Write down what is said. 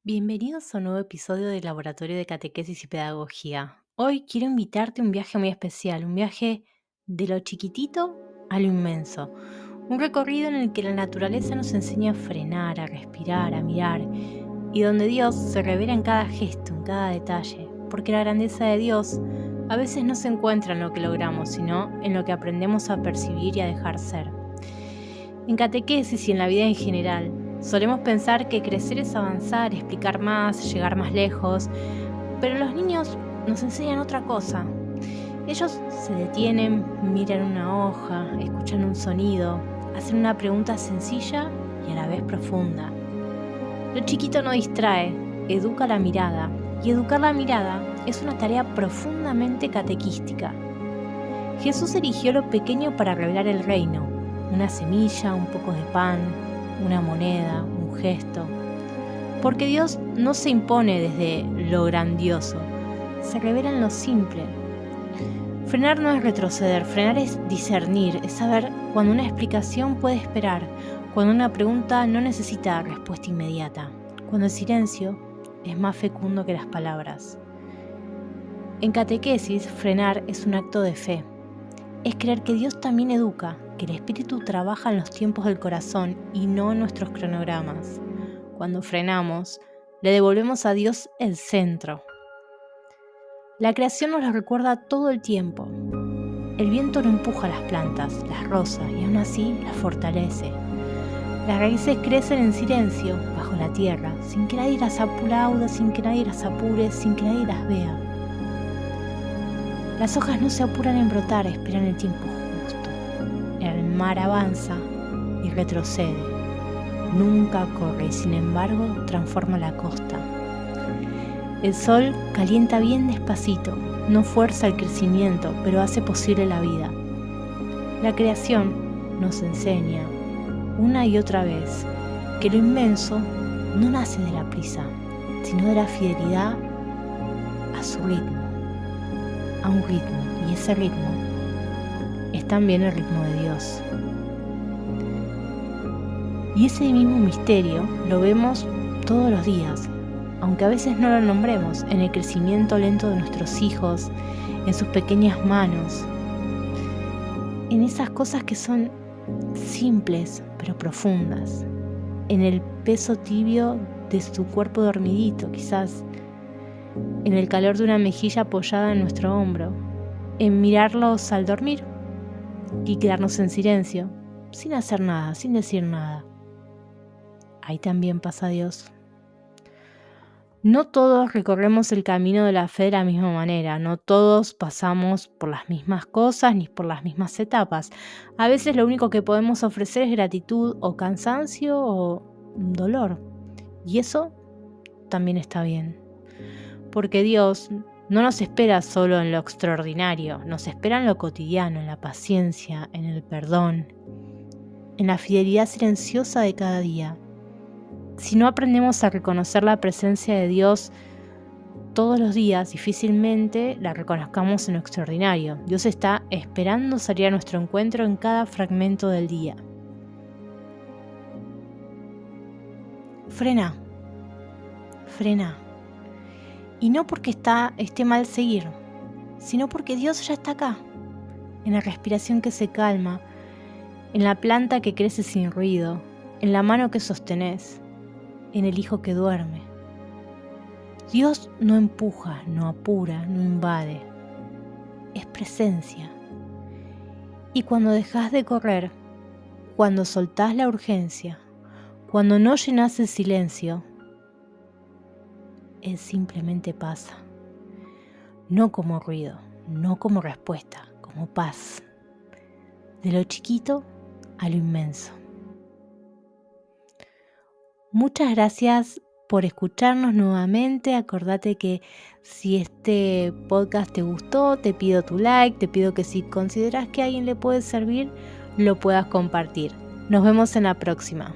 Bienvenidos a un nuevo episodio del Laboratorio de Catequesis y Pedagogía. Hoy quiero invitarte a un viaje muy especial, un viaje de lo chiquitito a lo inmenso. Un recorrido en el que la naturaleza nos enseña a frenar, a respirar, a mirar, y donde Dios se revela en cada gesto, en cada detalle, porque la grandeza de Dios a veces no se encuentra en lo que logramos, sino en lo que aprendemos a percibir y a dejar ser. En catequesis y en la vida en general, solemos pensar que crecer es avanzar, explicar más, llegar más lejos, pero los niños nos enseñan otra cosa. Ellos se detienen, miran una hoja, escuchan un sonido, hacen una pregunta sencilla y a la vez profunda. Lo chiquito no distrae, educa la mirada, y educar la mirada es una tarea profundamente catequística. Jesús eligió lo pequeño para revelar el reino, una semilla, un poco de pan, una moneda, un gesto. Porque Dios no se impone desde lo grandioso, se revela en lo simple. Frenar no es retroceder, frenar es discernir, es saber cuando una explicación puede esperar, cuando una pregunta no necesita respuesta inmediata, cuando el silencio es más fecundo que las palabras. En catequesis, frenar es un acto de fe. Es creer que Dios también educa, que el Espíritu trabaja en los tiempos del corazón y no en nuestros cronogramas. Cuando frenamos, le devolvemos a Dios el centro. La creación nos lo recuerda todo el tiempo. El viento no empuja las plantas, las roza y aún así las fortalece. Las raíces crecen en silencio, bajo la tierra, sin que nadie las aplauda, sin que nadie las apure, sin que nadie las vea. Las hojas no se apuran en brotar, esperan el tiempo justo. El mar avanza y retrocede. Nunca corre y sin embargo transforma la costa. El sol calienta bien despacito, no fuerza el crecimiento, pero hace posible la vida. La creación nos enseña, una y otra vez, que lo inmenso no nace de la prisa, sino de la fidelidad a su ritmo. A un ritmo, y ese ritmo es también el ritmo de Dios. Y ese mismo misterio lo vemos todos los días, aunque a veces no lo nombremos, en el crecimiento lento de nuestros hijos, en sus pequeñas manos, en esas cosas que son simples pero profundas, en el peso tibio de su cuerpo dormidito, quizás en el calor de una mejilla apoyada en nuestro hombro, en mirarlos al dormir y quedarnos en silencio, sin hacer nada, sin decir nada. Ahí también pasa Dios. No todos recorremos el camino de la fe de la misma manera, no todos pasamos por las mismas cosas ni por las mismas etapas. A veces lo único que podemos ofrecer es gratitud o cansancio o dolor, y eso también está bien. Porque Dios no nos espera solo en lo extraordinario, nos espera en lo cotidiano, en la paciencia, en el perdón, en la fidelidad silenciosa de cada día. Si no aprendemos a reconocer la presencia de Dios todos los días, difícilmente la reconozcamos en lo extraordinario. Dios está esperando salir a nuestro encuentro en cada fragmento del día. Frena. Y no porque esté mal seguir, sino porque Dios ya está acá, en la respiración que se calma, en la planta que crece sin ruido, en la mano que sostenés, en el hijo que duerme. Dios no empuja, no apura, no invade, es presencia. Y cuando dejás de correr, cuando soltás la urgencia, cuando no llenás el silencio, Él simplemente pasa, no como ruido, no como respuesta, como paz, de lo chiquito a lo inmenso. Muchas gracias por escucharnos nuevamente. Acordate que si este podcast te gustó, te pido tu like, te pido que si consideras que a alguien le puede servir, lo puedas compartir. Nos vemos en la próxima.